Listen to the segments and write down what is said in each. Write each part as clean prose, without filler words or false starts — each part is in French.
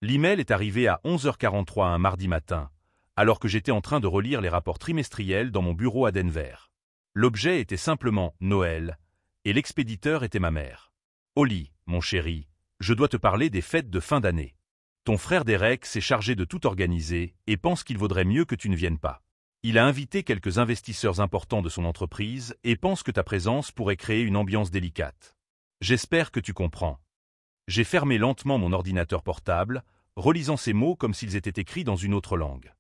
L'email est arrivé à 11h43 un mardi matin, alors que j'étais en train de relire les rapports trimestriels dans mon bureau à Denver. L'objet était simplement Noël, et l'expéditeur était ma mère. Holly, mon chéri, je dois te parler des fêtes de fin d'année. Ton frère Derek s'est chargé de tout organiser et pense qu'il vaudrait mieux que tu ne viennes pas. Il a invité quelques investisseurs importants de son entreprise et pense que ta présence pourrait créer une ambiance délicate. J'espère que tu comprends. J'ai fermé lentement mon ordinateur portable, relisant ces mots comme s'ils étaient écrits dans une autre langue.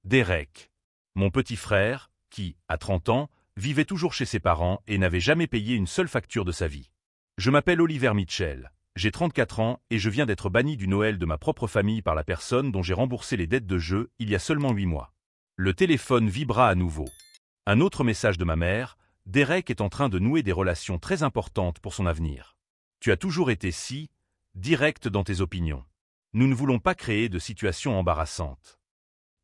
Derek. Mon petit frère, qui, à 30 ans, vivait toujours chez ses parents et n'avait jamais payé une seule facture de sa vie. Je m'appelle Oliver Mitchell, j'ai 34 ans et je viens d'être banni du Noël de ma propre famille par la personne dont j'ai remboursé les dettes de jeu il y a seulement 8 mois. Le téléphone vibra à nouveau. Un autre message de ma mère, Derek est en train de nouer des relations très importantes pour son avenir. Tu as toujours été si direct dans tes opinions. Nous ne voulons pas créer de situations embarrassantes.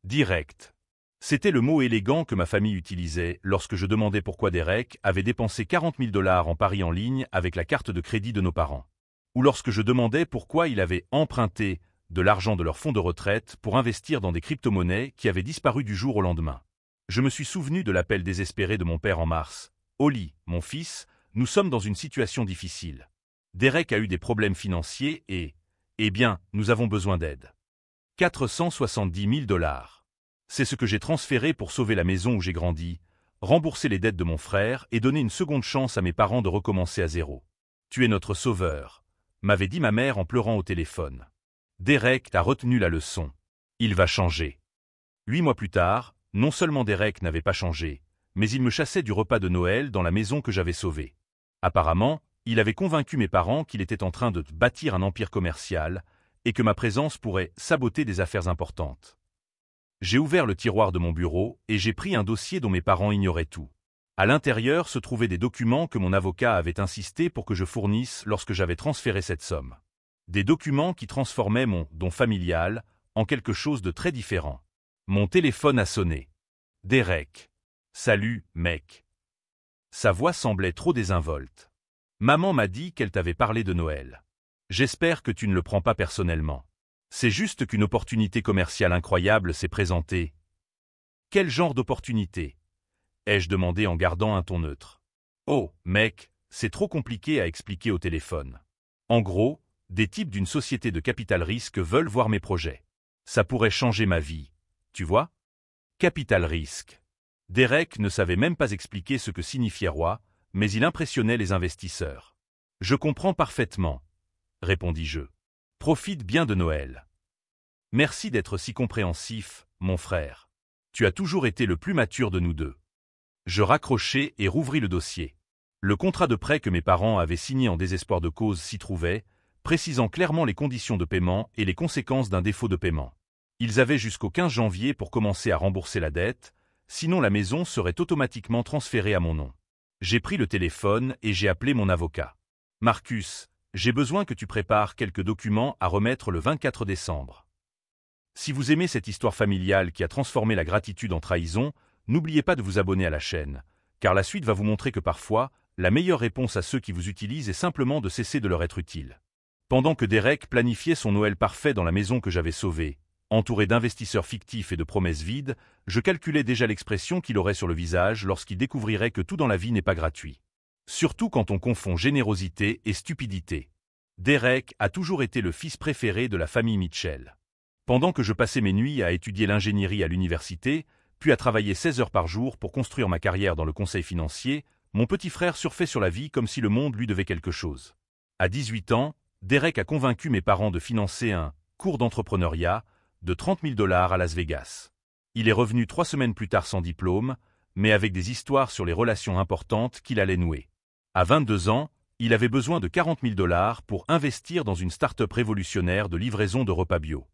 Direct. C'était le mot élégant que ma famille utilisait lorsque je demandais pourquoi Derek avait dépensé 40 000 $ en paris en ligne avec la carte de crédit de nos parents. Ou lorsque je demandais pourquoi il avait emprunté de l'argent de leur fonds de retraite pour investir dans des crypto-monnaies qui avaient disparu du jour au lendemain. Je me suis souvenu de l'appel désespéré de mon père en mars. « Holly, mon fils, nous sommes dans une situation difficile. Derek a eu des problèmes financiers et, eh bien, nous avons besoin d'aide. 470 000 $. C'est ce que j'ai transféré pour sauver la maison où j'ai grandi, rembourser les dettes de mon frère et donner une seconde chance à mes parents de recommencer à zéro. Tu es notre sauveur, m'avait dit ma mère en pleurant au téléphone. Derek a retenu la leçon. Il va changer. 8 mois plus tard, non seulement Derek n'avait pas changé, mais il me chassait du repas de Noël dans la maison que j'avais sauvée. Apparemment, il avait convaincu mes parents qu'il était en train de bâtir un empire commercial et que ma présence pourrait saboter des affaires importantes. J'ai ouvert le tiroir de mon bureau et j'ai pris un dossier dont mes parents ignoraient tout. À l'intérieur se trouvaient des documents que mon avocat avait insisté pour que je fournisse lorsque j'avais transféré cette somme. Des documents qui transformaient mon don familial en quelque chose de très différent. Mon téléphone a sonné. Derek. Salut, mec. Sa voix semblait trop désinvolte. Maman m'a dit qu'elle t'avait parlé de Noël. J'espère que tu ne le prends pas personnellement. C'est juste qu'une opportunité commerciale incroyable s'est présentée. Quel genre d'opportunité ? Ai-je demandé en gardant un ton neutre. Oh, mec, c'est trop compliqué à expliquer au téléphone. En gros, des types d'une société de capital risque veulent voir mes projets. Ça pourrait changer ma vie, tu vois ? Capital risque. Derek ne savait même pas expliquer ce que signifiait roi, mais il impressionnait les investisseurs. Je comprends parfaitement, répondis-je. Profite bien de Noël. Merci d'être si compréhensif, mon frère. Tu as toujours été le plus mature de nous deux. Je raccrochai et rouvris le dossier. Le contrat de prêt que mes parents avaient signé en désespoir de cause s'y trouvait, précisant clairement les conditions de paiement et les conséquences d'un défaut de paiement. Ils avaient jusqu'au 15 janvier pour commencer à rembourser la dette, sinon la maison serait automatiquement transférée à mon nom. J'ai pris le téléphone et j'ai appelé mon avocat. Marcus, j'ai besoin que tu prépares quelques documents à remettre le 24 décembre. Si vous aimez cette histoire familiale qui a transformé la gratitude en trahison, n'oubliez pas de vous abonner à la chaîne, car la suite va vous montrer que parfois, la meilleure réponse à ceux qui vous utilisent est simplement de cesser de leur être utile. Pendant que Derek planifiait son Noël parfait dans la maison que j'avais sauvée, entouré d'investisseurs fictifs et de promesses vides, je calculais déjà l'expression qu'il aurait sur le visage lorsqu'il découvrirait que tout dans la vie n'est pas gratuit. Surtout quand on confond générosité et stupidité. Derek a toujours été le fils préféré de la famille Mitchell. Pendant que je passais mes nuits à étudier l'ingénierie à l'université, puis à travailler 16 heures par jour pour construire ma carrière dans le conseil financier, mon petit frère surfait sur la vie comme si le monde lui devait quelque chose. À 18 ans, Derek a convaincu mes parents de financer un cours d'entrepreneuriat de 30 000 $ à Las Vegas. Il est revenu 3 semaines plus tard sans diplôme, mais avec des histoires sur les relations importantes qu'il allait nouer. À 22 ans, il avait besoin de 40 000 $ pour investir dans une start-up révolutionnaire de livraison de repas bio.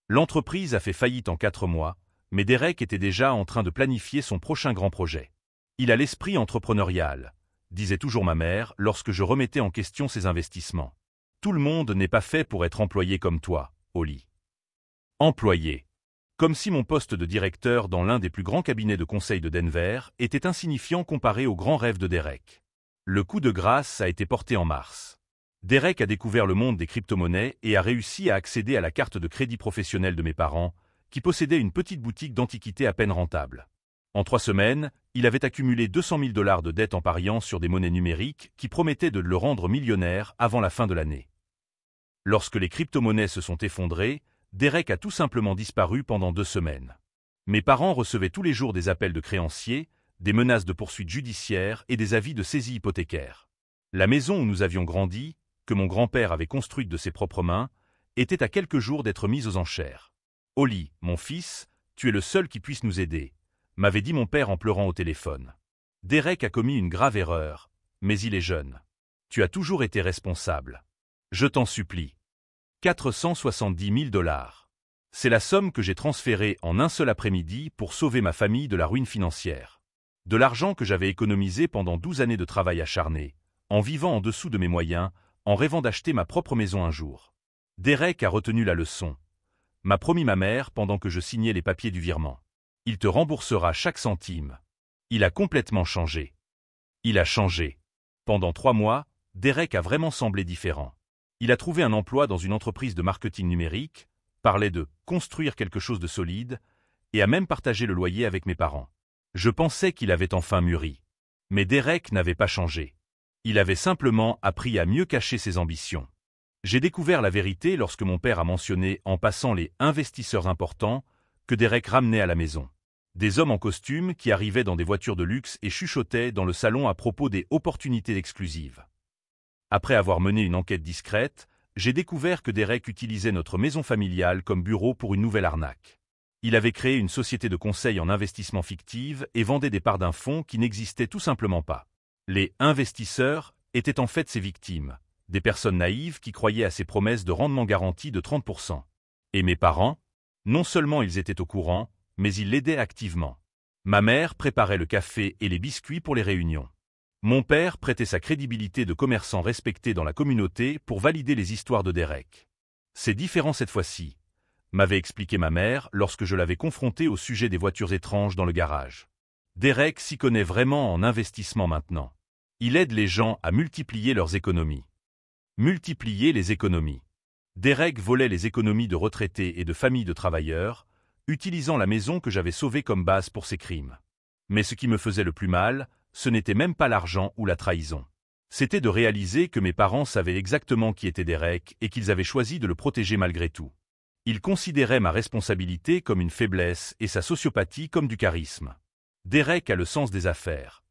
L'entreprise a fait faillite en 4 mois, mais Derek était déjà en train de planifier son prochain grand projet. Il a l'esprit entrepreneurial, disait toujours ma mère lorsque je remettais en question ses investissements. Tout le monde n'est pas fait pour être employé comme toi, Holly. Employé. Comme si mon poste de directeur dans l'un des plus grands cabinets de conseil de Denver était insignifiant comparé au grand rêve de Derek. Le coup de grâce a été porté en mars. Derek a découvert le monde des crypto-monnaies et a réussi à accéder à la carte de crédit professionnelle de mes parents, qui possédaient une petite boutique d'antiquités à peine rentable. En 3 semaines, il avait accumulé 200 000 $ de dettes en pariant sur des monnaies numériques qui promettaient de le rendre millionnaire avant la fin de l'année. Lorsque les crypto-monnaies se sont effondrées, Derek a tout simplement disparu pendant 2 semaines. Mes parents recevaient tous les jours des appels de créanciers, des menaces de poursuites judiciaires et des avis de saisie hypothécaire. La maison où nous avions grandi, que mon grand-père avait construite de ses propres mains, était à quelques jours d'être mise aux enchères. « Oli, mon fils, tu es le seul qui puisse nous aider », m'avait dit mon père en pleurant au téléphone. Derek a commis une grave erreur, mais il est jeune. Tu as toujours été responsable. Je t'en supplie. 470 000 $. C'est la somme que j'ai transférée en un seul après-midi pour sauver ma famille de la ruine financière. De l'argent que j'avais économisé pendant 12 années de travail acharné, en vivant en dessous de mes moyens, en rêvant d'acheter ma propre maison un jour. Derek a retenu la leçon. M'a promis ma mère pendant que je signais les papiers du virement. Il te remboursera chaque centime. Il a complètement changé. Il a changé. Pendant 3 mois, Derek a vraiment semblé différent. Il a trouvé un emploi dans une entreprise de marketing numérique, parlait de construire quelque chose de solide, et a même partagé le loyer avec mes parents. Je pensais qu'il avait enfin mûri. Mais Derek n'avait pas changé. Il avait simplement appris à mieux cacher ses ambitions. J'ai découvert la vérité lorsque mon père a mentionné en passant les investisseurs importants que Derek ramenait à la maison. Des hommes en costume qui arrivaient dans des voitures de luxe et chuchotaient dans le salon à propos des opportunités exclusives. Après avoir mené une enquête discrète, j'ai découvert que Derek utilisait notre maison familiale comme bureau pour une nouvelle arnaque. Il avait créé une société de conseil en investissement fictive et vendait des parts d'un fonds qui n'existait tout simplement pas. Les investisseurs étaient en fait ses victimes, des personnes naïves qui croyaient à ses promesses de rendement garanti de 30%. Et mes parents? Non seulement ils étaient au courant, mais ils l'aidaient activement. Ma mère préparait le café et les biscuits pour les réunions. Mon père prêtait sa crédibilité de commerçant respecté dans la communauté pour valider les histoires de Derek. C'est différent cette fois-ci, m'avait expliqué ma mère lorsque je l'avais confronté au sujet des voitures étranges dans le garage. Derek s'y connaît vraiment en investissement maintenant. Il aide les gens à multiplier leurs économies. Multiplier les économies. Derek volait les économies de retraités et de familles de travailleurs, utilisant la maison que j'avais sauvée comme base pour ses crimes. Mais ce qui me faisait le plus mal, ce n'était même pas l'argent ou la trahison. C'était de réaliser que mes parents savaient exactement qui était Derek et qu'ils avaient choisi de le protéger malgré tout. Ils considéraient ma responsabilité comme une faiblesse et sa sociopathie comme du charisme. Derek a le sens des affaires,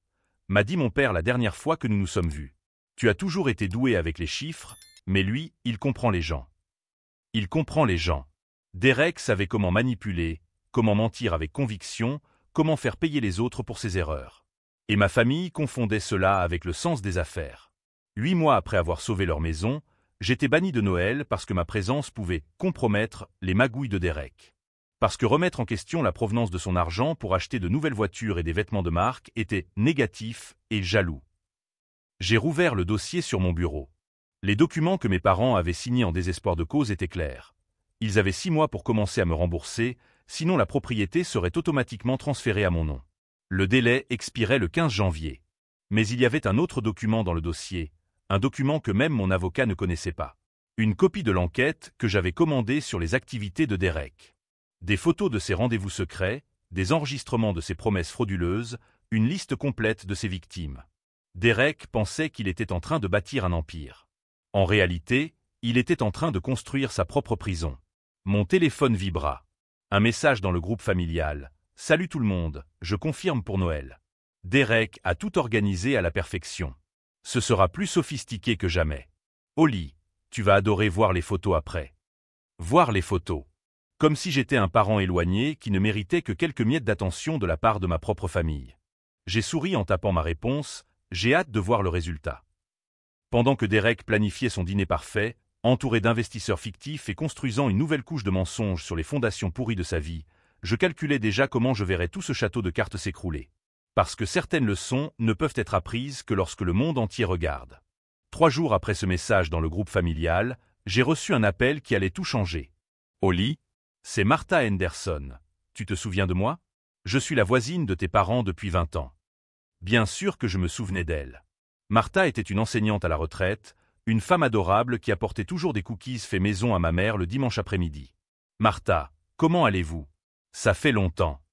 m'a dit mon père la dernière fois que nous nous sommes vus. Tu as toujours été doué avec les chiffres, mais lui, il comprend les gens. Il comprend les gens. Derek savait comment manipuler, comment mentir avec conviction, comment faire payer les autres pour ses erreurs. Et ma famille confondait cela avec le sens des affaires. 8 mois après avoir sauvé leur maison, j'étais banni de Noël parce que ma présence pouvait compromettre les magouilles de Derek. Parce que remettre en question la provenance de son argent pour acheter de nouvelles voitures et des vêtements de marque était négatif et jaloux. J'ai rouvert le dossier sur mon bureau. Les documents que mes parents avaient signés en désespoir de cause étaient clairs. Ils avaient 6 mois pour commencer à me rembourser, sinon la propriété serait automatiquement transférée à mon nom. Le délai expirait le 15 janvier. Mais il y avait un autre document dans le dossier, un document que même mon avocat ne connaissait pas. Une copie de l'enquête que j'avais commandée sur les activités de Derek. Des photos de ses rendez-vous secrets, des enregistrements de ses promesses frauduleuses, une liste complète de ses victimes. Derek pensait qu'il était en train de bâtir un empire. En réalité, il était en train de construire sa propre prison. Mon téléphone vibra. Un message dans le groupe familial. « Salut tout le monde, je confirme pour Noël. » Derek a tout organisé à la perfection. Ce sera plus sophistiqué que jamais. Oli, tu vas adorer voir les photos après. Voir les photos. Comme si j'étais un parent éloigné qui ne méritait que quelques miettes d'attention de la part de ma propre famille. J'ai souri en tapant ma réponse, j'ai hâte de voir le résultat. Pendant que Derek planifiait son dîner parfait, entouré d'investisseurs fictifs et construisant une nouvelle couche de mensonges sur les fondations pourries de sa vie, je calculais déjà comment je verrais tout ce château de cartes s'écrouler. Parce que certaines leçons ne peuvent être apprises que lorsque le monde entier regarde. 3 jours après ce message dans le groupe familial, j'ai reçu un appel qui allait tout changer. Oli, c'est Martha Henderson. Tu te souviens de moi? Je suis la voisine de tes parents depuis 20 ans. Bien sûr que je me souvenais d'elle. Martha était une enseignante à la retraite, Une femme adorable qui apportait toujours des cookies faits maison à ma mère le dimanche après-midi. Martha, comment allez-vous? Ça fait longtemps.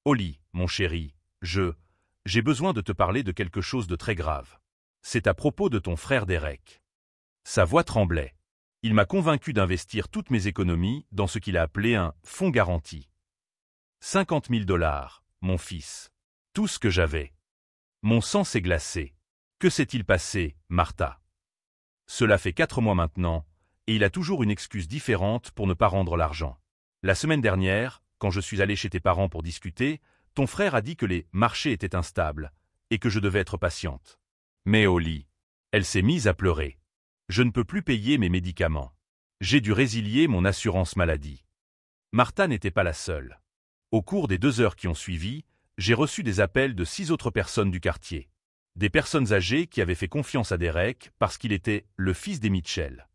Oli, mon chéri, j'ai besoin de te parler de quelque chose de très grave. C'est à propos de ton frère Derek. Sa voix tremblait. Il m'a convaincu d'investir toutes mes économies dans ce qu'il a appelé un « fonds garanti ». 50 000 $, mon fils. Tout ce que j'avais. Mon sang s'est glacé. Que s'est-il passé, Martha? Cela fait 4 mois maintenant, et il a toujours une excuse différente pour ne pas rendre l'argent. La semaine dernière, quand je suis allé chez tes parents pour discuter, ton frère a dit que les marchés étaient instables, et que je devais être patiente. Mais Oli, elle s'est mise à pleurer. Je ne peux plus payer mes médicaments. J'ai dû résilier mon assurance maladie. Martha n'était pas la seule. Au cours des 2 heures qui ont suivi, j'ai reçu des appels de 6 autres personnes du quartier. Des personnes âgées qui avaient fait confiance à Derek parce qu'il était le fils des Mitchell.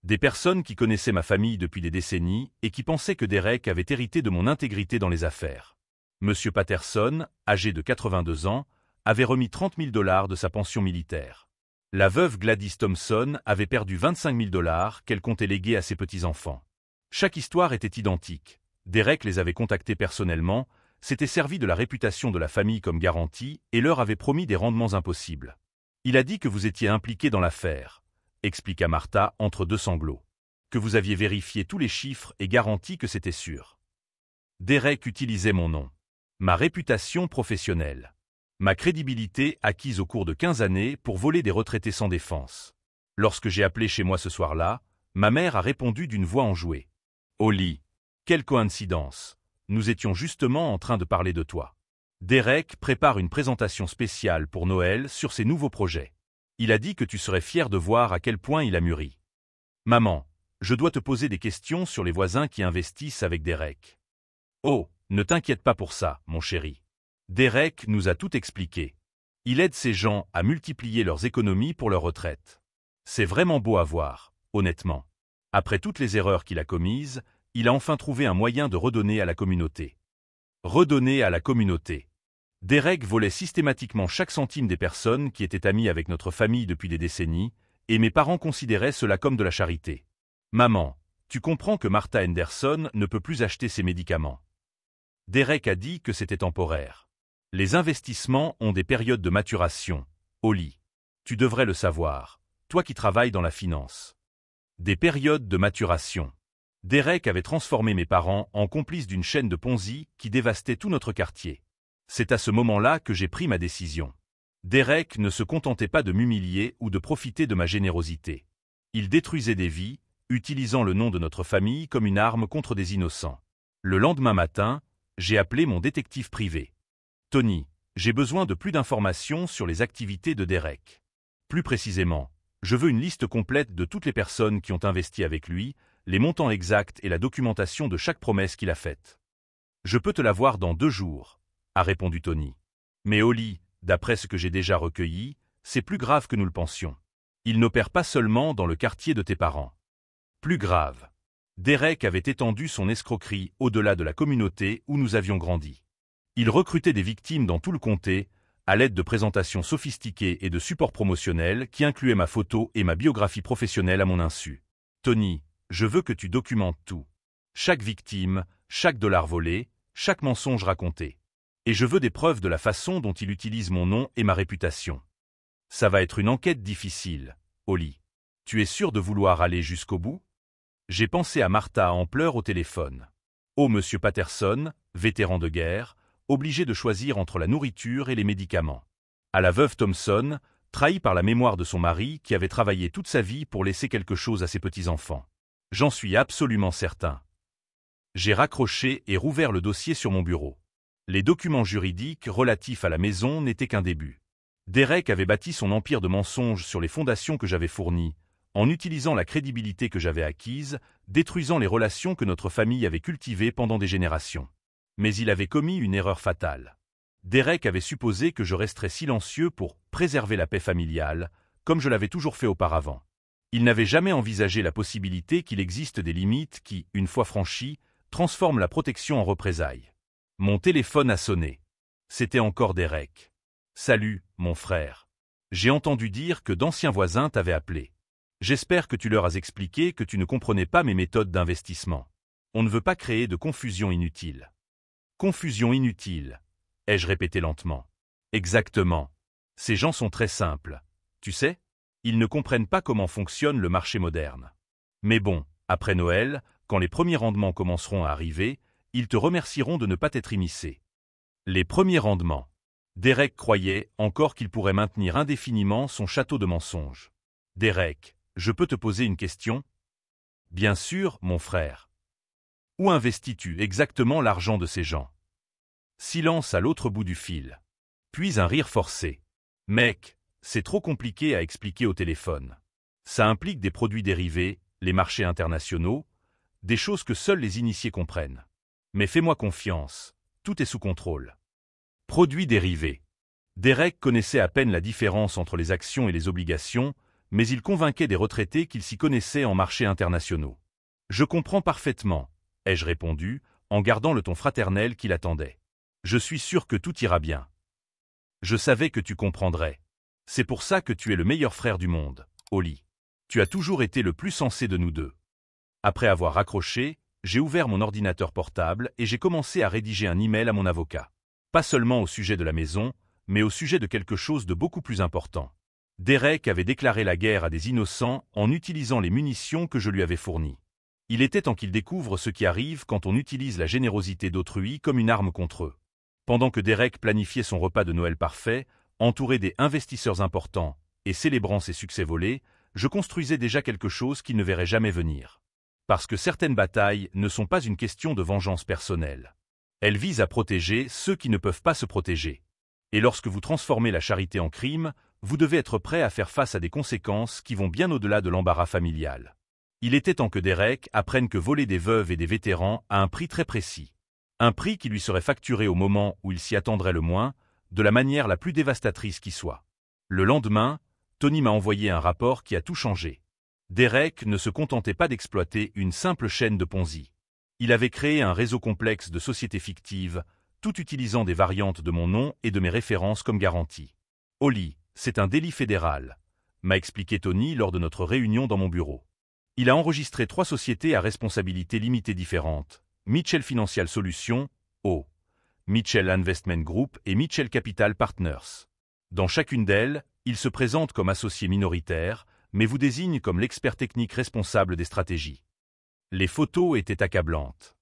Des personnes qui connaissaient ma famille depuis des décennies et qui pensaient que Derek avait hérité de mon intégrité dans les affaires. Monsieur Patterson, âgé de 82 ans, avait remis 30 000 $ de sa pension militaire. La veuve Gladys Thompson avait perdu 25 000 $ qu'elle comptait léguer à ses petits-enfants. Chaque histoire était identique. Derek les avait contactés personnellement, s'était servi de la réputation de la famille comme garantie et leur avait promis des rendements impossibles. Il a dit que vous étiez impliqué dans l'affaire, expliqua Martha entre 2 sanglots. Que vous aviez vérifié tous les chiffres et garanti que c'était sûr. Derek utilisait mon nom. Ma réputation professionnelle. Ma crédibilité acquise au cours de 15 années pour voler des retraités sans défense. Lorsque j'ai appelé chez moi ce soir-là, ma mère a répondu d'une voix enjouée. Oli, quelle coïncidence. Nous étions justement en train de parler de toi. Derek prépare une présentation spéciale pour Noël sur ses nouveaux projets. Il a dit que tu serais fier de voir à quel point il a mûri. Maman, je dois te poser des questions sur les voisins qui investissent avec Derek. Oh, ne t'inquiète pas pour ça, mon chéri. Derek nous a tout expliqué. Il aide ces gens à multiplier leurs économies pour leur retraite. C'est vraiment beau à voir, honnêtement. Après toutes les erreurs qu'il a commises, il a enfin trouvé un moyen de redonner à la communauté. Redonner à la communauté. Derek volait systématiquement chaque centime des personnes qui étaient amies avec notre famille depuis des décennies, et mes parents considéraient cela comme de la charité. Maman, tu comprends que Martha Henderson ne peut plus acheter ses médicaments. Derek a dit que c'était temporaire. Les investissements ont des périodes de maturation. Oli, tu devrais le savoir, toi qui travailles dans la finance. Des périodes de maturation. Derek avait transformé mes parents en complices d'une chaîne de Ponzi qui dévastait tout notre quartier. C'est à ce moment-là que j'ai pris ma décision. Derek ne se contentait pas de m'humilier ou de profiter de ma générosité. Il détruisait des vies, utilisant le nom de notre famille comme une arme contre des innocents. Le lendemain matin, j'ai appelé mon détective privé. Tony, j'ai besoin de plus d'informations sur les activités de Derek. Plus précisément, je veux une liste complète de toutes les personnes qui ont investi avec lui, les montants exacts et la documentation de chaque promesse qu'il a faite. Je peux te l'avoir dans 2 jours, a répondu Tony. Mais Oli, d'après ce que j'ai déjà recueilli, c'est plus grave que nous le pensions. Il n'opère pas seulement dans le quartier de tes parents. Plus grave. Derek avait étendu son escroquerie au-delà de la communauté où nous avions grandi. Il recrutait des victimes dans tout le comté, à l'aide de présentations sophistiquées et de supports promotionnels qui incluaient ma photo et ma biographie professionnelle à mon insu. Tony, je veux que tu documentes tout. Chaque victime, chaque dollar volé, chaque mensonge raconté. Et je veux des preuves de la façon dont il utilise mon nom et ma réputation. Ça va être une enquête difficile, Oli. Tu es sûr de vouloir aller jusqu'au bout? J'ai pensé à Martha en pleurs au téléphone. Oh monsieur Patterson, vétéran de guerre, obligé de choisir entre la nourriture et les médicaments. À la veuve Thompson, trahie par la mémoire de son mari qui avait travaillé toute sa vie pour laisser quelque chose à ses petits-enfants. J'en suis absolument certain. J'ai raccroché et rouvert le dossier sur mon bureau. Les documents juridiques relatifs à la maison n'étaient qu'un début. Derek avait bâti son empire de mensonges sur les fondations que j'avais fournies, en utilisant la crédibilité que j'avais acquise, détruisant les relations que notre famille avait cultivées pendant des générations. Mais il avait commis une erreur fatale. Derek avait supposé que je resterais silencieux pour préserver la paix familiale, comme je l'avais toujours fait auparavant. Il n'avait jamais envisagé la possibilité qu'il existe des limites qui, une fois franchies, transforment la protection en représailles. Mon téléphone a sonné. C'était encore Derek. « Salut, mon frère. J'ai entendu dire que d'anciens voisins t'avaient appelé. J'espère que tu leur as expliqué que tu ne comprenais pas mes méthodes d'investissement. On ne veut pas créer de confusion inutile. Confusion inutile, ai-je répété lentement. Exactement. Ces gens sont très simples. Tu sais, ils ne comprennent pas comment fonctionne le marché moderne. Mais bon, après Noël, quand les premiers rendements commenceront à arriver, ils te remercieront de ne pas t'être immiscé. Les premiers rendements. Derek croyait encore qu'il pourrait maintenir indéfiniment son château de mensonges. Derek, je peux te poser une question? Bien sûr, mon frère. Où investis-tu exactement l'argent de ces gens? Silence à l'autre bout du fil. Puis un rire forcé. Mec, c'est trop compliqué à expliquer au téléphone. Ça implique des produits dérivés, les marchés internationaux, des choses que seuls les initiés comprennent. Mais fais-moi confiance, tout est sous contrôle. Produits dérivés. Derek connaissait à peine la différence entre les actions et les obligations, mais il convainquait des retraités qu'il s'y connaissait en marchés internationaux. Je comprends parfaitement, ai-je répondu, en gardant le ton fraternel qui l'attendait. Je suis sûr que tout ira bien. Je savais que tu comprendrais. C'est pour ça que tu es le meilleur frère du monde, Oli. Tu as toujours été le plus sensé de nous deux. Après avoir raccroché, j'ai ouvert mon ordinateur portable et j'ai commencé à rédiger un email à mon avocat. Pas seulement au sujet de la maison, mais au sujet de quelque chose de beaucoup plus important. Derek avait déclaré la guerre à des innocents en utilisant les munitions que je lui avais fournies. Il était temps qu'il découvre ce qui arrive quand on utilise la générosité d'autrui comme une arme contre eux. Pendant que Derek planifiait son repas de Noël parfait, entouré des investisseurs importants et célébrant ses succès volés, je construisais déjà quelque chose qu'il ne verrait jamais venir. Parce que certaines batailles ne sont pas une question de vengeance personnelle. Elles visent à protéger ceux qui ne peuvent pas se protéger. Et lorsque vous transformez la charité en crime, vous devez être prêt à faire face à des conséquences qui vont bien au-delà de l'embarras familial. Il était temps que Derek apprenne que voler des veuves et des vétérans a un prix très précis. Un prix qui lui serait facturé au moment où il s'y attendrait le moins, de la manière la plus dévastatrice qui soit. Le lendemain, Tony m'a envoyé un rapport qui a tout changé. Derek ne se contentait pas d'exploiter une simple chaîne de Ponzi. Il avait créé un réseau complexe de sociétés fictives, tout utilisant des variantes de mon nom et de mes références comme garantie. Oli, c'est un délit fédéral, m'a expliqué Tony lors de notre réunion dans mon bureau. Il a enregistré 3 sociétés à responsabilité limitée différentes, Mitchell Financial Solutions, O, Mitchell Investment Group et Mitchell Capital Partners. Dans chacune d'elles, il se présente comme associé minoritaire, mais vous désigne comme l'expert technique responsable des stratégies. Les photos étaient accablantes.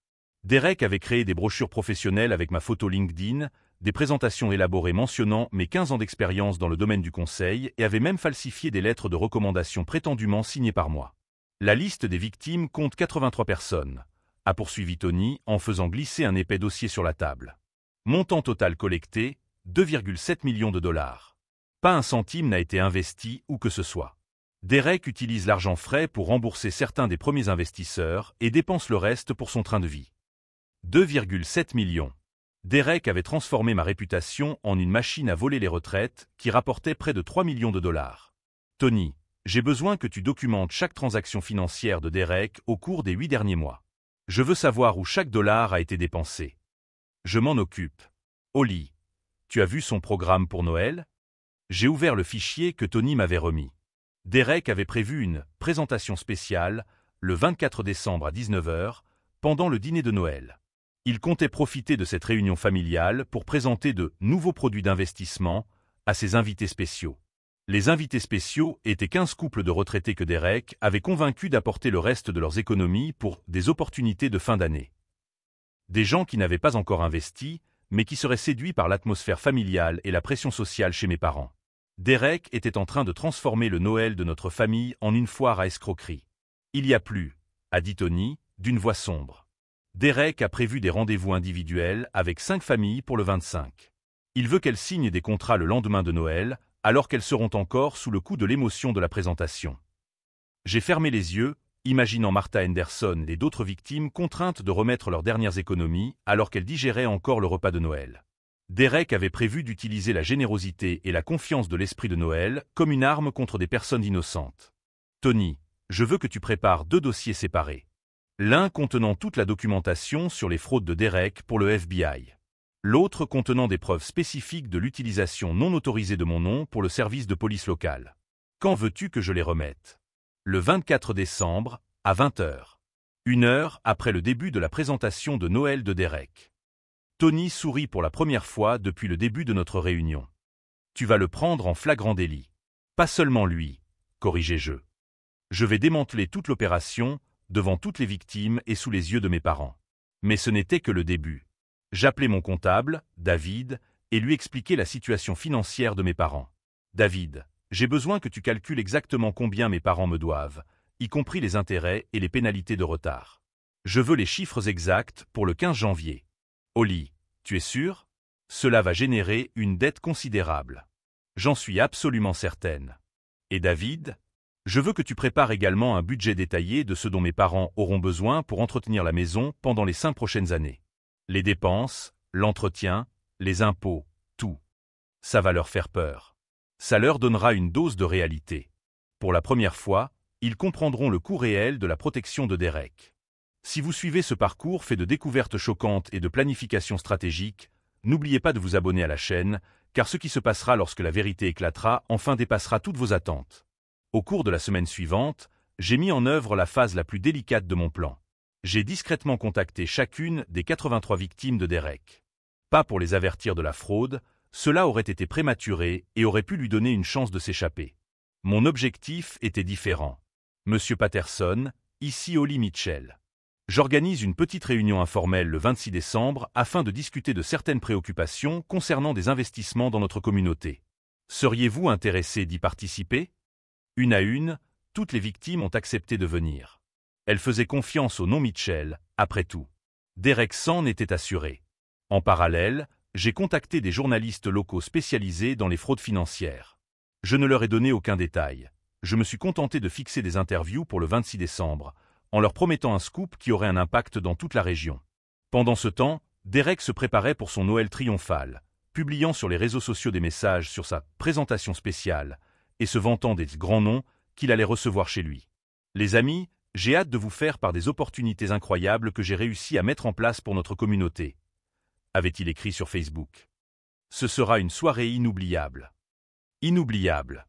Derek avait créé des brochures professionnelles avec ma photo LinkedIn, des présentations élaborées mentionnant mes 15 ans d'expérience dans le domaine du conseil et avait même falsifié des lettres de recommandation prétendument signées par moi. La liste des victimes compte 83 personnes, a poursuivi Tony en faisant glisser un épais dossier sur la table. Montant total collecté, 2,7 millions de dollars. Pas un centime n'a été investi où que ce soit. Derek utilise l'argent frais pour rembourser certains des premiers investisseurs et dépense le reste pour son train de vie. 2,7 millions. Derek avait transformé ma réputation en une machine à voler les retraites qui rapportait près de 3 millions de dollars. Tony, j'ai besoin que tu documentes chaque transaction financière de Derek au cours des 8 derniers mois. Je veux savoir où chaque dollar a été dépensé. Je m'en occupe. Oli, tu as vu son programme pour Noël? J'ai ouvert le fichier que Tony m'avait remis. Derek avait prévu une présentation spéciale le 24 décembre à 19 h, pendant le dîner de Noël. Il comptait profiter de cette réunion familiale pour présenter de nouveaux produits d'investissement à ses invités spéciaux. Les invités spéciaux étaient 15 couples de retraités que Derek avait convaincus d'apporter le reste de leurs économies pour des opportunités de fin d'année. Des gens qui n'avaient pas encore investi, mais qui seraient séduits par l'atmosphère familiale et la pression sociale chez mes parents. Derek était en train de transformer le Noël de notre famille en une foire à escroquerie. Il y a plus, a dit Tony, d'une voix sombre. Derek a prévu des rendez-vous individuels avec 5 familles pour le 25. Il veut qu'elles signent des contrats le lendemain de Noël, alors qu'elles seront encore sous le coup de l'émotion de la présentation. J'ai fermé les yeux, imaginant Martha Henderson et d'autres victimes contraintes de remettre leurs dernières économies alors qu'elles digéraient encore le repas de Noël. Derek avait prévu d'utiliser la générosité et la confiance de l'esprit de Noël comme une arme contre des personnes innocentes. Tony, je veux que tu prépares 2 dossiers séparés. L'un contenant toute la documentation sur les fraudes de Derek pour le FBI. L'autre contenant des preuves spécifiques de l'utilisation non autorisée de mon nom pour le service de police local. Quand veux-tu que je les remette? Le 24 décembre, à 20 h. 1 heure après le début de la présentation de Noël de Derek. Tony sourit pour la première fois depuis le début de notre réunion. Tu vas le prendre en flagrant délit. Pas seulement lui, corrigeai-je. Je vais démanteler toute l'opération, devant toutes les victimes et sous les yeux de mes parents. Mais ce n'était que le début. J'appelai mon comptable, David, et lui expliquai la situation financière de mes parents. David, j'ai besoin que tu calcules exactement combien mes parents me doivent, y compris les intérêts et les pénalités de retard. Je veux les chiffres exacts pour le 15 janvier. Holly, tu es sûr? Cela va générer une dette considérable. J'en suis absolument certaine. Et David? Je veux que tu prépares également un budget détaillé de ce dont mes parents auront besoin pour entretenir la maison pendant les 5 prochaines années. Les dépenses, l'entretien, les impôts, tout. Ça va leur faire peur. Ça leur donnera une dose de réalité. Pour la première fois, ils comprendront le coût réel de la protection de Derek. Si vous suivez ce parcours fait de découvertes choquantes et de planification stratégique, n'oubliez pas de vous abonner à la chaîne, car ce qui se passera lorsque la vérité éclatera enfin dépassera toutes vos attentes. Au cours de la semaine suivante, j'ai mis en œuvre la phase la plus délicate de mon plan. J'ai discrètement contacté chacune des 83 victimes de Derek. Pas pour les avertir de la fraude, cela aurait été prématuré et aurait pu lui donner une chance de s'échapper. Mon objectif était différent. Monsieur Patterson, ici Holly Mitchell. J'organise une petite réunion informelle le 26 décembre afin de discuter de certaines préoccupations concernant des investissements dans notre communauté. Seriez-vous intéressé d'y participer? Une à une, toutes les victimes ont accepté de venir. Elles faisaient confiance au nom Mitchell, après tout. Derek s'en était assuré. En parallèle, j'ai contacté des journalistes locaux spécialisés dans les fraudes financières. Je ne leur ai donné aucun détail. Je me suis contenté de fixer des interviews pour le 26 décembre, en leur promettant un scoop qui aurait un impact dans toute la région. Pendant ce temps, Derek se préparait pour son Noël triomphal, publiant sur les réseaux sociaux des messages sur sa présentation spéciale, et se vantant des grands noms qu'il allait recevoir chez lui. Les amis, j'ai hâte de vous faire part des opportunités incroyables que j'ai réussi à mettre en place pour notre communauté, avait-il écrit sur Facebook. Ce sera une soirée inoubliable. Inoubliable.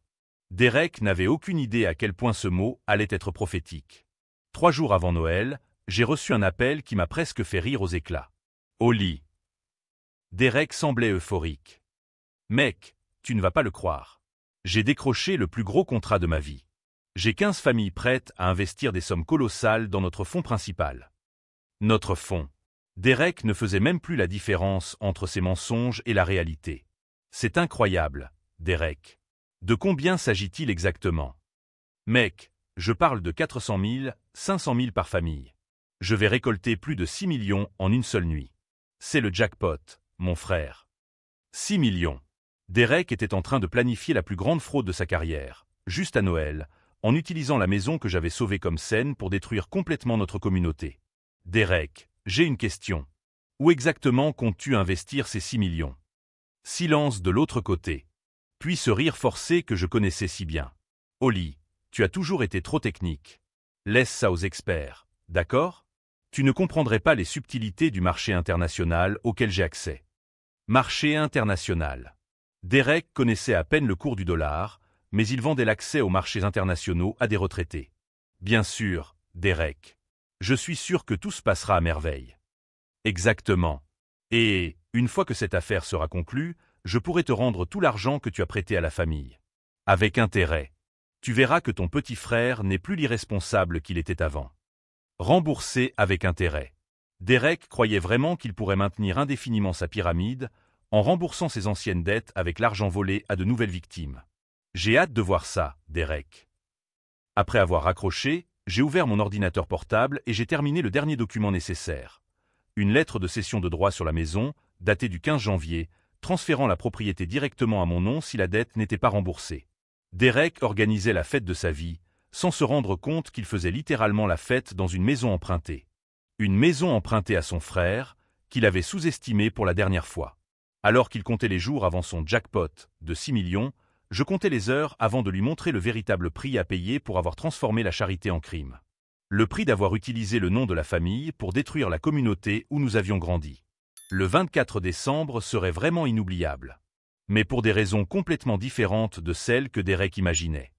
Derek n'avait aucune idée à quel point ce mot allait être prophétique. 3 jours avant Noël, j'ai reçu un appel qui m'a presque fait rire aux éclats. Holly. Derek semblait euphorique. Mec, tu ne vas pas le croire. J'ai décroché le plus gros contrat de ma vie. J'ai 15 familles prêtes à investir des sommes colossales dans notre fonds principal. Notre fonds. Derek ne faisait même plus la différence entre ses mensonges et la réalité. C'est incroyable, Derek. De combien s'agit-il exactement? Mec, je parle de 400 000, 500 000 par famille. Je vais récolter plus de 6 millions en une seule nuit. C'est le jackpot, mon frère. 6 millions. Derek était en train de planifier la plus grande fraude de sa carrière, juste à Noël, en utilisant la maison que j'avais sauvée comme scène pour détruire complètement notre communauté. Derek, j'ai une question. Où exactement comptes-tu investir ces 6 millions? Silence de l'autre côté. Puis ce rire forcé que je connaissais si bien. Holly, tu as toujours été trop technique. Laisse ça aux experts, d'accord? Tu ne comprendrais pas les subtilités du marché international auquel j'ai accès. Marché international. Derek connaissait à peine le cours du dollar, mais il vendait l'accès aux marchés internationaux à des retraités. Bien sûr, Derek. Je suis sûr que tout se passera à merveille. Exactement. Et, une fois que cette affaire sera conclue, je pourrai te rendre tout l'argent que tu as prêté à la famille. Avec intérêt. Tu verras que ton petit frère n'est plus l'irresponsable qu'il était avant. Remboursé avec intérêt. Derek croyait vraiment qu'il pourrait maintenir indéfiniment sa pyramide en remboursant ses anciennes dettes avec l'argent volé à de nouvelles victimes. J'ai hâte de voir ça, Derek. Après avoir raccroché, j'ai ouvert mon ordinateur portable et j'ai terminé le dernier document nécessaire. Une lettre de cession de droit sur la maison, datée du 15 janvier, transférant la propriété directement à mon nom si la dette n'était pas remboursée. Derek organisait la fête de sa vie, sans se rendre compte qu'il faisait littéralement la fête dans une maison empruntée. Une maison empruntée à son frère, qu'il avait sous-estimée pour la dernière fois. Alors qu'il comptait les jours avant son jackpot de 6 millions, je comptais les heures avant de lui montrer le véritable prix à payer pour avoir transformé la charité en crime. Le prix d'avoir utilisé le nom de la famille pour détruire la communauté où nous avions grandi. Le 24 décembre serait vraiment inoubliable. Mais pour des raisons complètement différentes de celles que Derek imaginait.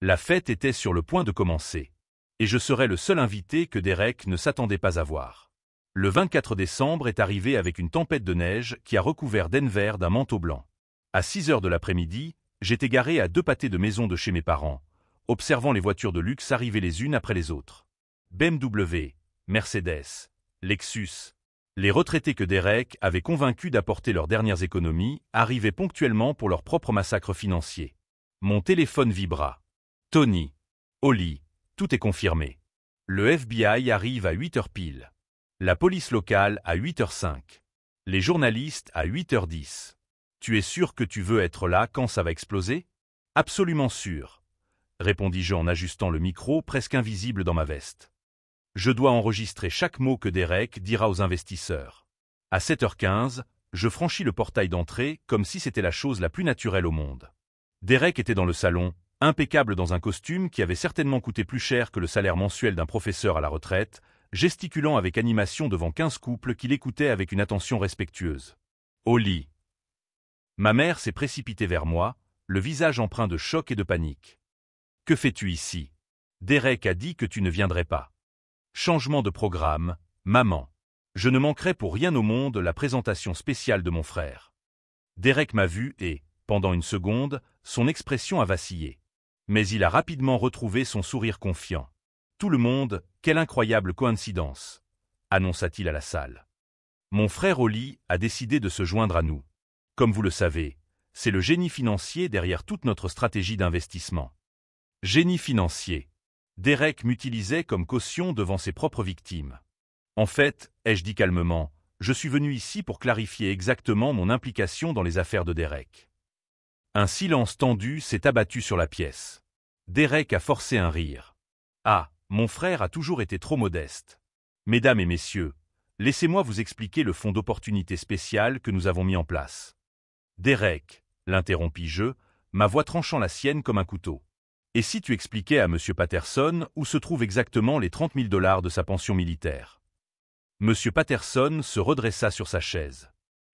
La fête était sur le point de commencer. Et je serais le seul invité que Derek ne s'attendait pas à voir. Le 24 décembre est arrivé avec une tempête de neige qui a recouvert Denver d'un manteau blanc. À 6 heures de l'après-midi, j'étais garé à 2 pâtés de maison de chez mes parents, observant les voitures de luxe arriver les unes après les autres. BMW, Mercedes, Lexus. Les retraités que Derek avait convaincus d'apporter leurs dernières économies arrivaient ponctuellement pour leur propre massacre financier. Mon téléphone vibra. Tony. Holly. Tout est confirmé. Le FBI arrive à 8h pile. La police locale à 8h05. Les journalistes à 8h10. Tu es sûr que tu veux être là quand ça va exploser? Absolument sûr, répondis-je en ajustant le micro presque invisible dans ma veste. Je dois enregistrer chaque mot que Derek dira aux investisseurs. À 7h15, je franchis le portail d'entrée comme si c'était la chose la plus naturelle au monde. Derek était dans le salon, impeccable dans un costume qui avait certainement coûté plus cher que le salaire mensuel d'un professeur à la retraite, gesticulant avec animation devant 15 couples qui l'écoutaient avec une attention respectueuse. Au lit. Ma mère s'est précipitée vers moi, le visage empreint de choc et de panique. « Que fais-tu ici? Derek a dit que tu ne viendrais pas. » Changement de programme, maman. Je ne manquerai pour rien au monde la présentation spéciale de mon frère. Derek m'a vu et, pendant une seconde, son expression a vacillé. Mais il a rapidement retrouvé son sourire confiant. « Tout le monde, quelle incroyable coïncidence !» annonça-t-il à la salle. Mon frère Holly a décidé de se joindre à nous. Comme vous le savez, c'est le génie financier derrière toute notre stratégie d'investissement. Génie financier. Derek m'utilisait comme caution devant ses propres victimes. En fait, ai-je dit calmement, je suis venu ici pour clarifier exactement mon implication dans les affaires de Derek. Un silence tendu s'est abattu sur la pièce. Derek a forcé un rire. Ah, mon frère a toujours été trop modeste. Mesdames et messieurs, laissez-moi vous expliquer le fonds d'opportunité spécial que nous avons mis en place. Derek, l'interrompis-je, ma voix tranchant la sienne comme un couteau. Et si tu expliquais à M. Patterson où se trouvent exactement les 30 000 $ de sa pension militaire? M. Patterson se redressa sur sa chaise.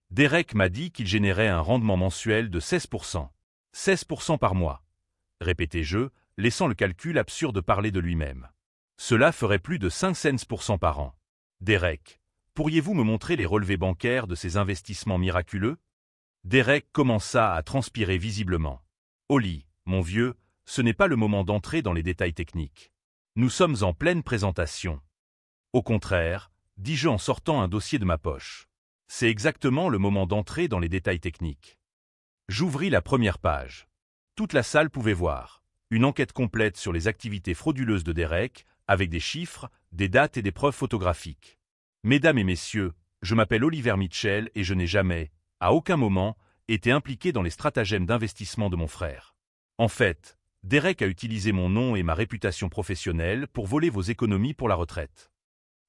Derek m'a dit qu'il générait un rendement mensuel de 16%. 16% par mois, répétai-je, laissant le calcul absurde parler de lui-même. Cela ferait plus de 5 cents % par an. Derek, pourriez-vous me montrer les relevés bancaires de ces investissements miraculeux? Derek commença à transpirer visiblement. Holly, mon vieux, ce n'est pas le moment d'entrer dans les détails techniques. Nous sommes en pleine présentation. Au contraire, dis-je en sortant un dossier de ma poche. C'est exactement le moment d'entrer dans les détails techniques. J'ouvris la première page. Toute la salle pouvait voir. Une enquête complète sur les activités frauduleuses de Derek, avec des chiffres, des dates et des preuves photographiques. Mesdames et messieurs, je m'appelle Oliver Mitchell et je n'ai jamais, à aucun moment, été impliqué dans les stratagèmes d'investissement de mon frère. En fait, Derek a utilisé mon nom et ma réputation professionnelle pour voler vos économies pour la retraite.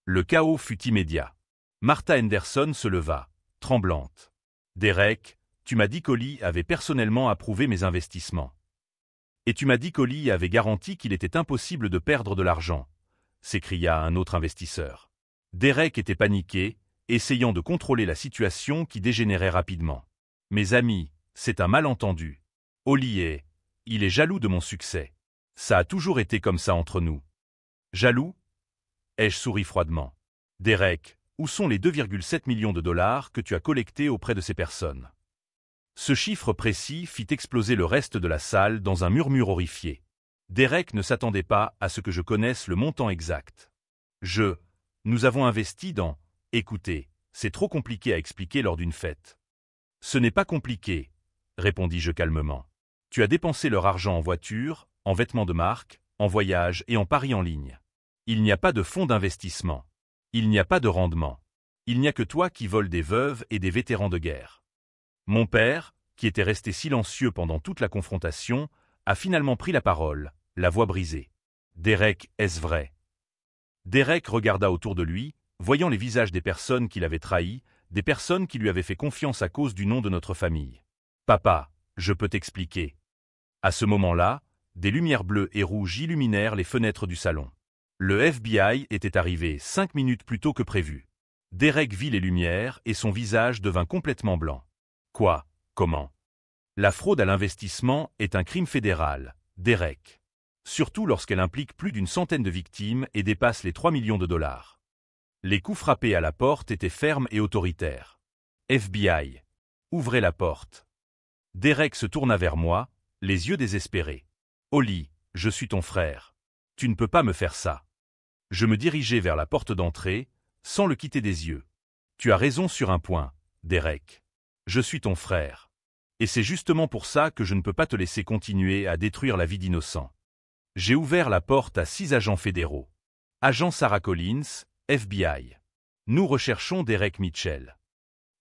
Le chaos fut immédiat. Martha Henderson se leva, tremblante. Derek, tu m'as dit qu'Holly avait personnellement approuvé mes investissements. Et tu m'as dit qu'Holly avait garanti qu'il était impossible de perdre de l'argent, s'écria un autre investisseur. Derek était paniqué, essayant de contrôler la situation qui dégénérait rapidement. Mes amis, c'est un malentendu. Holly il est jaloux de mon succès. Ça a toujours été comme ça entre nous. Jaloux? Ai-je souri froidement. Derek, où sont les 2,7 millions de $ que tu as collectés auprès de ces personnes? Ce chiffre précis fit exploser le reste de la salle dans un murmure horrifié. Derek ne s'attendait pas à ce que je connaisse le montant exact. Nous avons investi dans... Écoutez, c'est trop compliqué à expliquer lors d'une fête. Ce n'est pas compliqué, répondis-je calmement. Tu as dépensé leur argent en voiture, en vêtements de marque, en voyage et en paris en ligne. Il n'y a pas de fonds d'investissement. Il n'y a pas de rendement. Il n'y a que toi qui voles des veuves et des vétérans de guerre. Mon père, qui était resté silencieux pendant toute la confrontation, a finalement pris la parole, la voix brisée. Derek, est-ce vrai? Derek regarda autour de lui, voyant les visages des personnes qu'il avait trahies, des personnes qui lui avaient fait confiance à cause du nom de notre famille. Papa, je peux t'expliquer. À ce moment-là, des lumières bleues et rouges illuminèrent les fenêtres du salon. Le FBI était arrivé 5 minutes plus tôt que prévu. Derek vit les lumières et son visage devint complètement blanc. Quoi? Comment? La fraude à l'investissement est un crime fédéral, Derek. Surtout lorsqu'elle implique plus d'une centaine de victimes et dépasse les 3 millions de dollars. Les coups frappés à la porte étaient fermes et autoritaires. FBI. Ouvrez la porte. Derek se tourna vers moi, les yeux désespérés. Holly, je suis ton frère. Tu ne peux pas me faire ça. Je me dirigeai vers la porte d'entrée, sans le quitter des yeux. Tu as raison sur un point, Derek. Je suis ton frère. Et c'est justement pour ça que je ne peux pas te laisser continuer à détruire la vie d'innocents. J'ai ouvert la porte à 6 agents fédéraux. Agent Sarah Collins, FBI. Nous recherchons Derek Mitchell.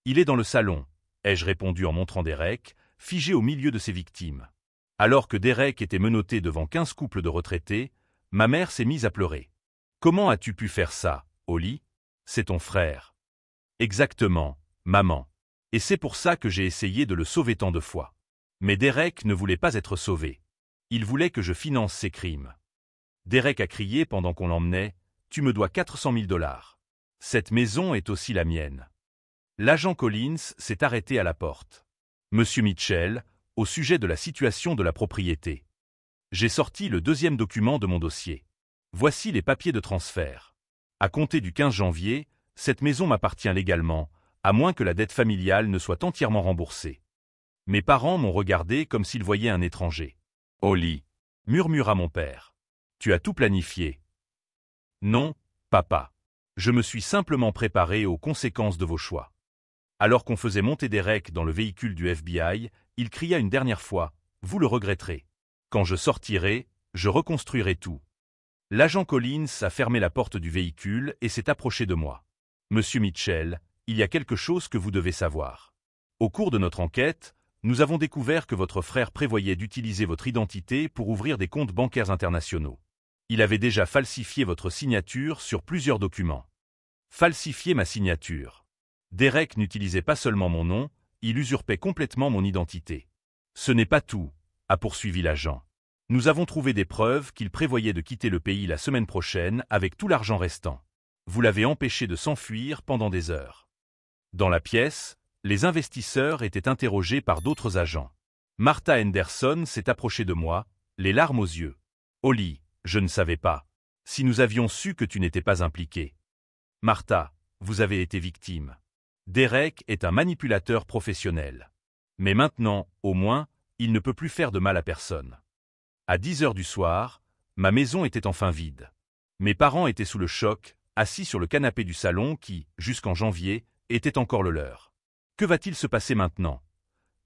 Il est dans le salon, ai-je répondu en montrant Derek, figé au milieu de ses victimes. Alors que Derek était menotté devant 15 couples de retraités, ma mère s'est mise à pleurer. Comment as-tu pu faire ça, Holly? C'est ton frère. Exactement, maman. Et c'est pour ça que j'ai essayé de le sauver tant de fois. Mais Derek ne voulait pas être sauvé. Il voulait que je finance ses crimes. Derek a crié pendant qu'on l'emmenait, « Tu me dois 400 000 dollars. Cette maison est aussi la mienne. » L'agent Collins s'est arrêté à la porte. « Monsieur Mitchell, au sujet de la situation de la propriété. » J'ai sorti le 2e document de mon dossier. Voici les papiers de transfert. À compter du 15 janvier, cette maison m'appartient légalement, à moins que la dette familiale ne soit entièrement remboursée. Mes parents m'ont regardé comme s'ils voyaient un étranger. « Holly, » murmura mon père. « Tu as tout planifié. » Non, papa. Je me suis simplement préparé aux conséquences de vos choix. Alors qu'on faisait monter Derek dans le véhicule du FBI, il cria une dernière fois, « Vous le regretterez. Quand je sortirai, je reconstruirai tout. » L'agent Collins a fermé la porte du véhicule et s'est approché de moi. « Monsieur Mitchell, il y a quelque chose que vous devez savoir. Au cours de notre enquête, nous avons découvert que votre frère prévoyait d'utiliser votre identité pour ouvrir des comptes bancaires internationaux. Il avait déjà falsifié votre signature sur plusieurs documents. Falsifié ma signature. Derek n'utilisait pas seulement mon nom, il usurpait complètement mon identité. Ce n'est pas tout, a poursuivi l'agent. Nous avons trouvé des preuves qu'il prévoyait de quitter le pays la semaine prochaine avec tout l'argent restant. Vous l'avez empêché de s'enfuir pendant des heures. Dans la pièce, les investisseurs étaient interrogés par d'autres agents. Martha Henderson s'est approchée de moi, les larmes aux yeux. « Holly, je ne savais pas. Si nous avions su que tu n'étais pas impliquée. Martha, vous avez été victime. Derek est un manipulateur professionnel. Mais maintenant, au moins, il ne peut plus faire de mal à personne. » À 10 heures du soir, ma maison était enfin vide. Mes parents étaient sous le choc, assis sur le canapé du salon qui, jusqu'en janvier, était encore le leur. « Que va-t-il se passer maintenant »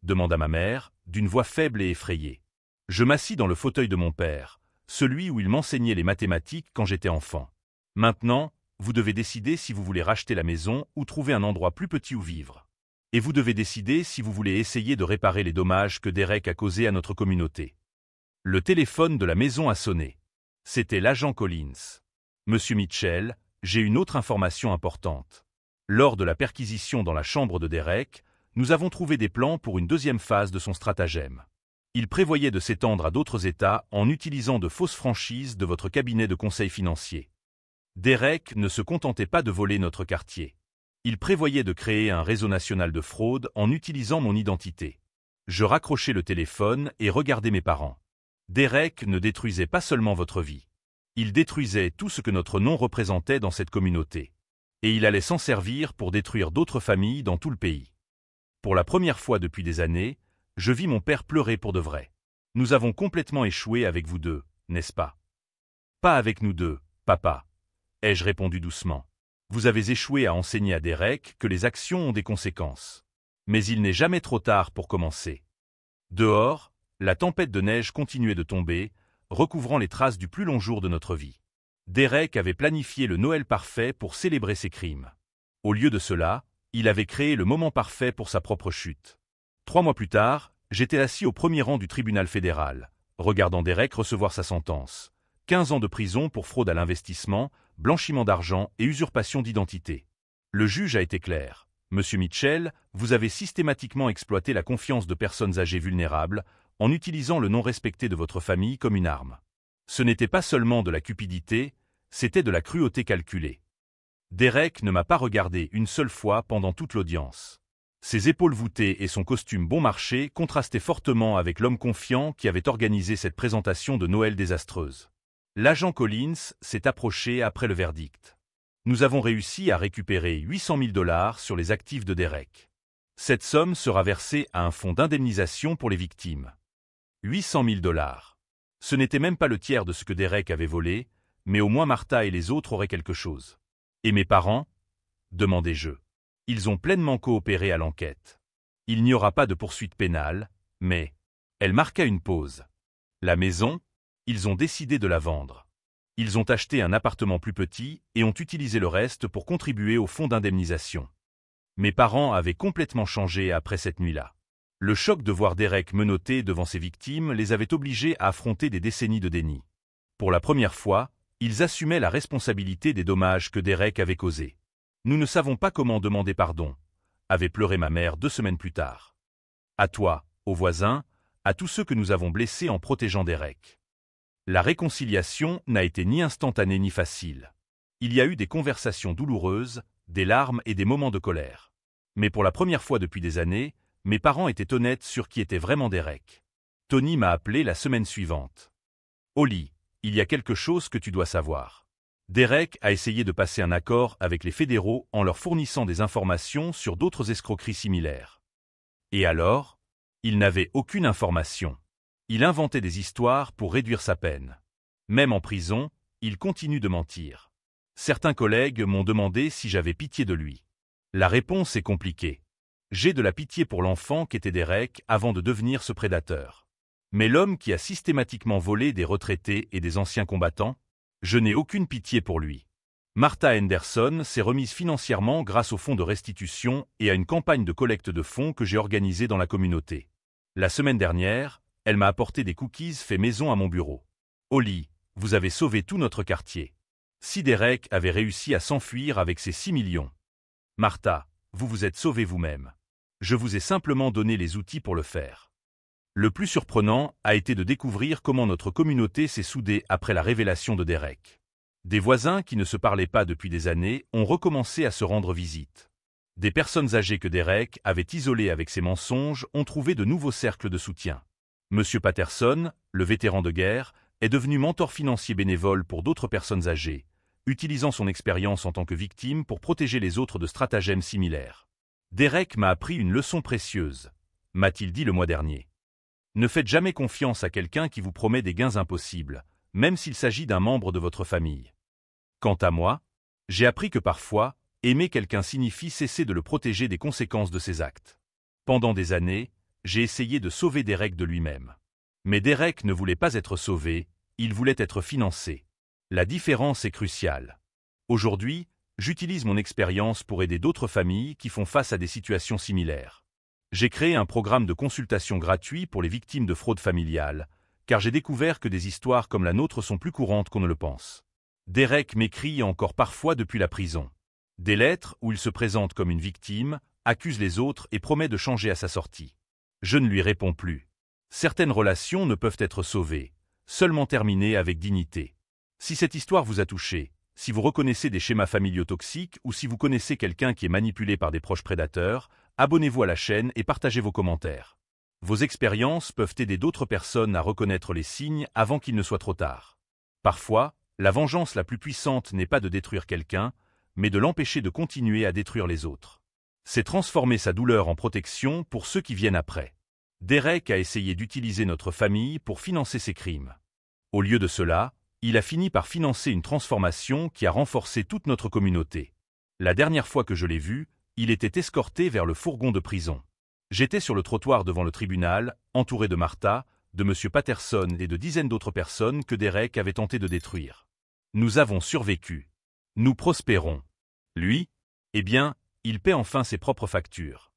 demanda ma mère, d'une voix faible et effrayée. Je m'assis dans le fauteuil de mon père, celui où il m'enseignait les mathématiques quand j'étais enfant. « Maintenant, vous devez décider si vous voulez racheter la maison ou trouver un endroit plus petit où vivre. Et vous devez décider si vous voulez essayer de réparer les dommages que Derek a causés à notre communauté. » Le téléphone de la maison a sonné. C'était l'agent Collins. « Monsieur Mitchell, j'ai une autre information importante. Lors de la perquisition dans la chambre de Derek, nous avons trouvé des plans pour une 2e phase de son stratagème. Il prévoyait de s'étendre à d'autres États en utilisant de fausses franchises de votre cabinet de conseil financier. Derek ne se contentait pas de voler notre quartier. Il prévoyait de créer un réseau national de fraude en utilisant mon identité. » Je raccrochai le téléphone et regardai mes parents. Derek ne détruisait pas seulement votre vie. Il détruisait tout ce que notre nom représentait dans cette communauté. Et il allait s'en servir pour détruire d'autres familles dans tout le pays. Pour la première fois depuis des années, je vis mon père pleurer pour de vrai. Nous avons complètement échoué avec vous deux, n'est-ce pas? Pas avec nous deux, papa, ai-je répondu doucement. Vous avez échoué à enseigner à Derek que les actions ont des conséquences. Mais il n'est jamais trop tard pour commencer. Dehors, la tempête de neige continuait de tomber, recouvrant les traces du plus long jour de notre vie. Derek avait planifié le Noël parfait pour célébrer ses crimes. Au lieu de cela, il avait créé le moment parfait pour sa propre chute. 3 mois plus tard, j'étais assis au premier rang du tribunal fédéral, regardant Derek recevoir sa sentence. 15 ans de prison pour fraude à l'investissement, blanchiment d'argent et usurpation d'identité. Le juge a été clair. Monsieur Mitchell, vous avez systématiquement exploité la confiance de personnes âgées vulnérables en utilisant le nom respecté de votre famille comme une arme. Ce n'était pas seulement de la cupidité, c'était de la cruauté calculée. Derek ne m'a pas regardé une seule fois pendant toute l'audience. Ses épaules voûtées et son costume bon marché contrastaient fortement avec l'homme confiant qui avait organisé cette présentation de Noël désastreuse. L'agent Collins s'est approché après le verdict. Nous avons réussi à récupérer 800 000 $ sur les actifs de Derek. Cette somme sera versée à un fonds d'indemnisation pour les victimes. 800 000 $. Ce n'était même pas le tiers de ce que Derek avait volé, mais au moins Martha et les autres auraient quelque chose. Et mes parents ? Demandai-je. Ils ont pleinement coopéré à l'enquête. Il n'y aura pas de poursuite pénale, mais... Elle marqua une pause. La maison ? Ils ont décidé de la vendre. Ils ont acheté un appartement plus petit et ont utilisé le reste pour contribuer au fonds d'indemnisation. Mes parents avaient complètement changé après cette nuit-là. Le choc de voir Derek menotté devant ses victimes les avait obligés à affronter des décennies de déni. Pour la première fois, ils assumaient la responsabilité des dommages que Derek avait causés. Nous ne savons pas comment demander pardon, avait pleuré ma mère 2 semaines plus tard. À toi, aux voisins, à tous ceux que nous avons blessés en protégeant Derek. La réconciliation n'a été ni instantanée ni facile. Il y a eu des conversations douloureuses, des larmes et des moments de colère. Mais pour la première fois depuis des années, mes parents étaient honnêtes sur qui était vraiment Derek. Tony m'a appelé la semaine suivante. Holly, il y a quelque chose que tu dois savoir. Derek a essayé de passer un accord avec les fédéraux en leur fournissant des informations sur d'autres escroqueries similaires. Et alors ? Il n'avait aucune information. Il inventait des histoires pour réduire sa peine. Même en prison, il continue de mentir. Certains collègues m'ont demandé si j'avais pitié de lui. La réponse est compliquée. J'ai de la pitié pour l'enfant qu'était Derek avant de devenir ce prédateur. Mais l'homme qui a systématiquement volé des retraités et des anciens combattants, je n'ai aucune pitié pour lui. Martha Henderson s'est remise financièrement grâce au fonds de restitution et à une campagne de collecte de fonds que j'ai organisée dans la communauté. La semaine dernière, elle m'a apporté des cookies faits maison à mon bureau. Holly, vous avez sauvé tout notre quartier. Si Derek avait réussi à s'enfuir avec ses 6 millions. Martha, vous vous êtes sauvée vous-même. Je vous ai simplement donné les outils pour le faire. Le plus surprenant a été de découvrir comment notre communauté s'est soudée après la révélation de Derek. Des voisins qui ne se parlaient pas depuis des années ont recommencé à se rendre visite. Des personnes âgées que Derek avait isolées avec ses mensonges ont trouvé de nouveaux cercles de soutien. Monsieur Patterson, le vétéran de guerre, est devenu mentor financier bénévole pour d'autres personnes âgées, utilisant son expérience en tant que victime pour protéger les autres de stratagèmes similaires. Derek m'a appris une leçon précieuse, m'a-t-il dit le mois dernier. Ne faites jamais confiance à quelqu'un qui vous promet des gains impossibles, même s'il s'agit d'un membre de votre famille. Quant à moi, j'ai appris que parfois, aimer quelqu'un signifie cesser de le protéger des conséquences de ses actes. Pendant des années, j'ai essayé de sauver Derek de lui-même. Mais Derek ne voulait pas être sauvé, il voulait être financé. La différence est cruciale. Aujourd'hui, j'utilise mon expérience pour aider d'autres familles qui font face à des situations similaires. J'ai créé un programme de consultation gratuit pour les victimes de fraude familiale, car j'ai découvert que des histoires comme la nôtre sont plus courantes qu'on ne le pense. Derek m'écrit encore parfois depuis la prison. Des lettres où il se présente comme une victime, accuse les autres et promet de changer à sa sortie. Je ne lui réponds plus. Certaines relations ne peuvent être sauvées, seulement terminées avec dignité. Si cette histoire vous a touché, si vous reconnaissez des schémas familiaux toxiques ou si vous connaissez quelqu'un qui est manipulé par des proches prédateurs, abonnez-vous à la chaîne et partagez vos commentaires. Vos expériences peuvent aider d'autres personnes à reconnaître les signes avant qu'il ne soit trop tard. Parfois, la vengeance la plus puissante n'est pas de détruire quelqu'un, mais de l'empêcher de continuer à détruire les autres. C'est transformer sa douleur en protection pour ceux qui viennent après. Derek a essayé d'utiliser notre famille pour financer ses crimes. Au lieu de cela, il a fini par financer une transformation qui a renforcé toute notre communauté. La dernière fois que je l'ai vu, il était escorté vers le fourgon de prison. J'étais sur le trottoir devant le tribunal, entouré de Martha, de M. Patterson et de dizaines d'autres personnes que Derek avait tenté de détruire. Nous avons survécu. Nous prospérons. Lui, eh bien, il paie enfin ses propres factures.